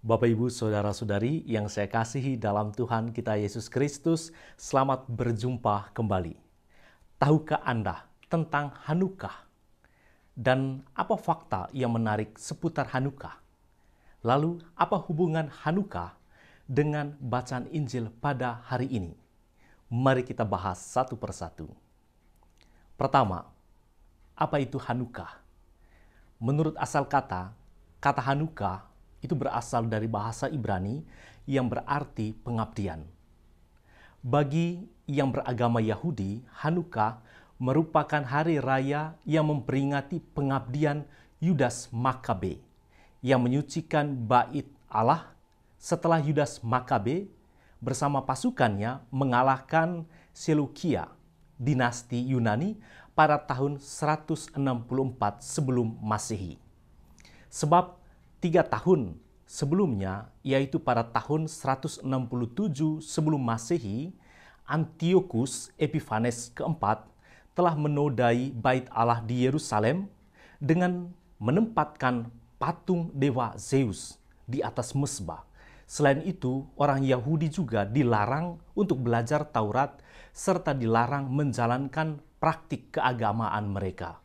Bapak, Ibu, Saudara-saudari yang saya kasihi dalam Tuhan kita Yesus Kristus, selamat berjumpa kembali. Tahukah Anda tentang Hanukkah? Dan apa fakta yang menarik seputar Hanukkah? Lalu, apa hubungan Hanukkah dengan bacaan Injil pada hari ini? Mari kita bahas satu persatu. Pertama, apa itu Hanukkah? Menurut asal kata Hanukkah itu berasal dari bahasa Ibrani yang berarti pengabdian. Bagi yang beragama Yahudi, Hanukkah merupakan hari raya yang memperingati pengabdian Yudas Makabe yang menyucikan bait Allah setelah Yudas Makabe bersama pasukannya mengalahkan Seleukia, dinasti Yunani pada tahun 164 sebelum Masehi. Sebab 3 tahun sebelumnya, yaitu pada tahun 167 sebelum Masehi, Antiochus Epiphanes keempat telah menodai bait Allah di Yerusalem dengan menempatkan patung dewa Zeus di atas mezbah. Selain itu, orang Yahudi juga dilarang untuk belajar Taurat serta dilarang menjalankan praktik keagamaan mereka.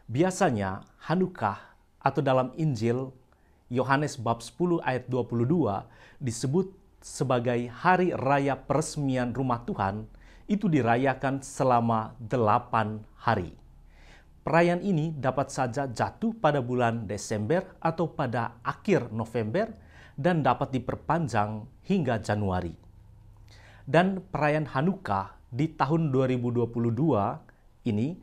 Biasanya, Hanukkah atau dalam Injil Yohanes bab 10 ayat 22 disebut sebagai hari raya peresmian rumah Tuhan, itu dirayakan selama 8 hari. Perayaan ini dapat saja jatuh pada bulan Desember atau pada akhir November dan dapat diperpanjang hingga Januari. Dan perayaan Hanukkah di tahun 2022 ini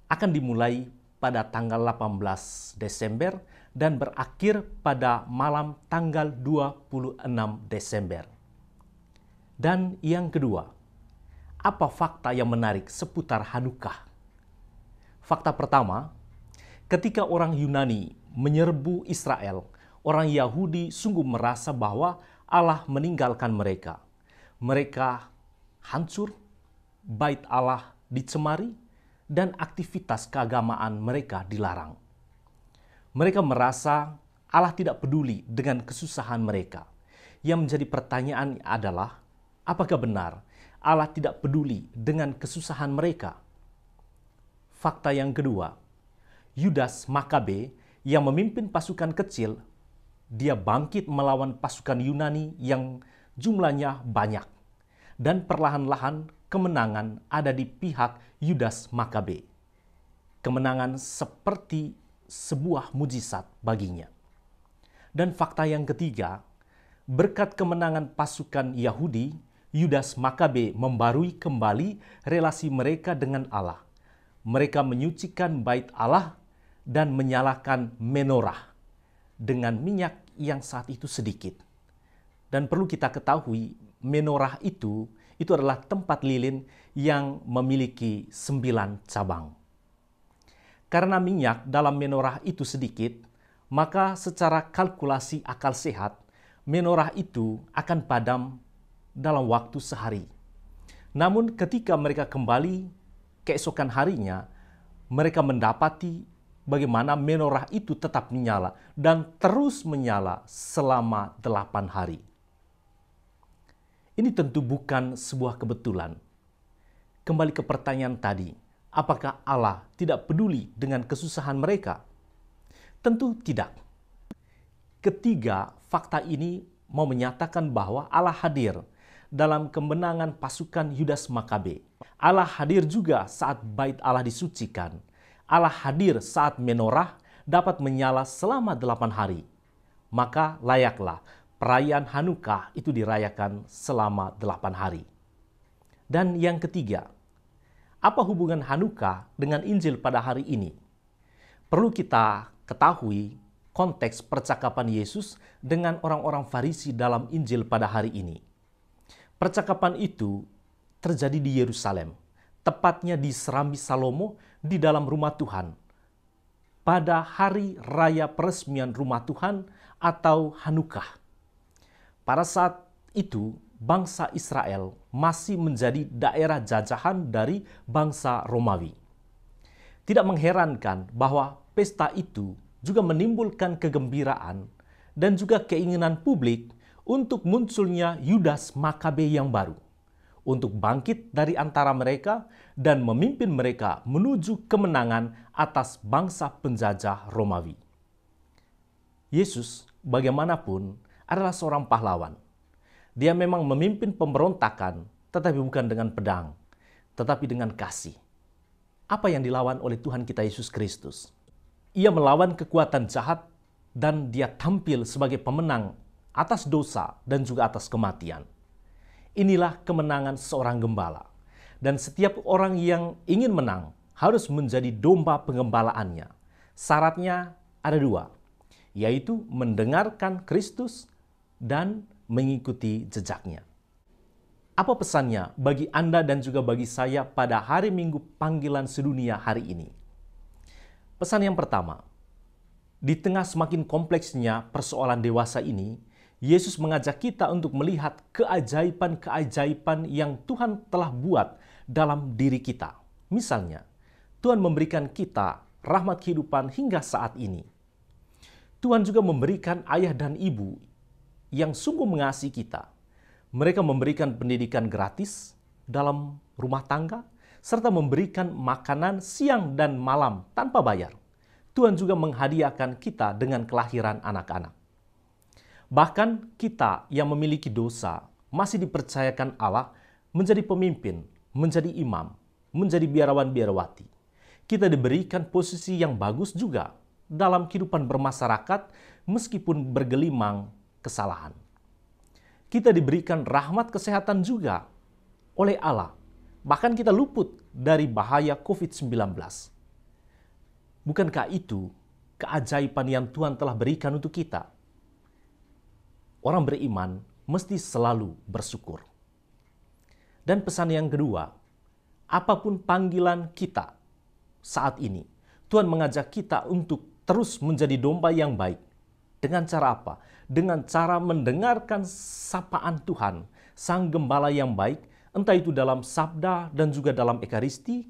akan dimulai pada tanggal 18 Desember dan berakhir pada malam tanggal 26 Desember. Dan yang kedua, apa fakta yang menarik seputar Hanukkah? Fakta pertama, ketika orang Yunani menyerbu Israel, orang Yahudi sungguh merasa bahwa Allah meninggalkan mereka. Mereka hancur, bait Allah dicemari, dan aktivitas keagamaan mereka dilarang. Mereka merasa Allah tidak peduli dengan kesusahan mereka. Yang menjadi pertanyaan adalah, apakah benar Allah tidak peduli dengan kesusahan mereka? Fakta yang kedua, Yudas Makabe yang memimpin pasukan kecil, dia bangkit melawan pasukan Yunani yang jumlahnya banyak. Dan perlahan-lahan kemenangan ada di pihak Yudas Makabe. Kemenangan seperti sebuah mujizat baginya. Dan fakta yang ketiga, berkat kemenangan pasukan Yahudi, Yudas Makabe membarui kembali relasi mereka dengan Allah. Mereka menyucikan bait Allah dan menyalakan menorah dengan minyak yang saat itu sedikit. Dan perlu kita ketahui, menorah itu adalah tempat lilin yang memiliki 9 cabang. Karena minyak dalam menorah itu sedikit, maka secara kalkulasi akal sehat, menorah itu akan padam dalam waktu sehari. Namun ketika mereka kembali keesokan harinya, mereka mendapati bagaimana menorah itu tetap menyala dan terus menyala selama 8 hari. Ini tentu bukan sebuah kebetulan. Kembali ke pertanyaan tadi, apakah Allah tidak peduli dengan kesusahan mereka? Tentu tidak. Ketiga, fakta ini mau menyatakan bahwa Allah hadir dalam kemenangan pasukan Yudas Makabe. Allah hadir juga saat bait Allah disucikan. Allah hadir saat menorah dapat menyala selama 8 hari. Maka layaklah perayaan Hanukkah itu dirayakan selama 8 hari. Dan yang ketiga, apa hubungan Hanukkah dengan Injil pada hari ini? Perlu kita ketahui konteks percakapan Yesus dengan orang-orang Farisi dalam Injil pada hari ini. Percakapan itu terjadi di Yerusalem, tepatnya di Serambi Salomo di dalam rumah Tuhan, pada hari raya peresmian rumah Tuhan atau Hanukkah. Pada saat itu, bangsa Israel masih menjadi daerah jajahan dari bangsa Romawi. Tidak mengherankan bahwa pesta itu juga menimbulkan kegembiraan dan juga keinginan publik untuk munculnya Yudas Makabe yang baru, untuk bangkit dari antara mereka dan memimpin mereka menuju kemenangan atas bangsa penjajah Romawi. Yesus bagaimanapun adalah seorang pahlawan. Dia memang memimpin pemberontakan, tetapi bukan dengan pedang, tetapi dengan kasih. Apa yang dilawan oleh Tuhan kita Yesus Kristus? Ia melawan kekuatan jahat dan dia tampil sebagai pemenang atas dosa dan juga atas kematian. Inilah kemenangan seorang gembala. Dan setiap orang yang ingin menang harus menjadi domba pengembalaannya. Syaratnya ada dua, yaitu mendengarkan Kristus dan mengikuti jejaknya. Apa pesannya bagi Anda dan juga bagi saya pada hari Minggu panggilan sedunia hari ini? Pesan yang pertama, di tengah semakin kompleksnya persoalan dewasa ini, Yesus mengajak kita untuk melihat keajaiban-keajaiban yang Tuhan telah buat dalam diri kita. Misalnya, Tuhan memberikan kita rahmat kehidupan hingga saat ini. Tuhan juga memberikan ayah dan ibu yang sungguh mengasihi kita. Mereka memberikan pendidikan gratis dalam rumah tangga, serta memberikan makanan siang dan malam tanpa bayar. Tuhan juga menghadiahkan kita dengan kelahiran anak-anak. Bahkan kita yang memiliki dosa masih dipercayakan Allah menjadi pemimpin, menjadi imam, menjadi biarawan-biarawati. Kita diberikan posisi yang bagus juga dalam kehidupan bermasyarakat meskipun bergelimang kesalahan. Kita diberikan rahmat kesehatan juga oleh Allah. Bahkan kita luput dari bahaya COVID-19. Bukankah itu keajaiban yang Tuhan telah berikan untuk kita? Orang beriman mesti selalu bersyukur. Dan pesan yang kedua, apapun panggilan kita saat ini, Tuhan mengajak kita untuk terus menjadi domba yang baik. Dengan cara apa? Dengan cara mendengarkan sapaan Tuhan, Sang Gembala yang baik, entah itu dalam sabda dan juga dalam ekaristi,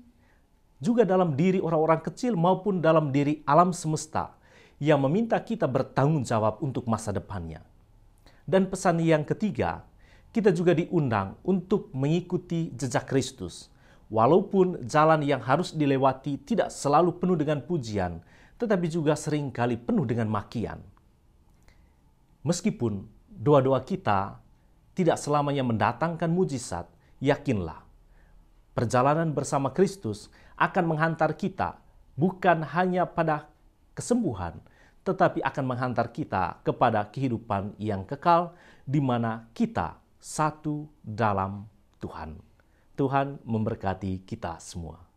juga dalam diri orang-orang kecil maupun dalam diri alam semesta yang meminta kita bertanggung jawab untuk masa depannya. Dan pesan yang ketiga, kita juga diundang untuk mengikuti jejak Kristus. Walaupun jalan yang harus dilewati tidak selalu penuh dengan pujian, tetapi juga seringkali penuh dengan makian. Meskipun doa-doa kita tidak selamanya mendatangkan mujizat, yakinlah, perjalanan bersama Kristus akan menghantar kita bukan hanya pada kesembuhan, tetapi akan menghantar kita kepada kehidupan yang kekal, di mana kita satu dalam Tuhan. Tuhan memberkati kita semua.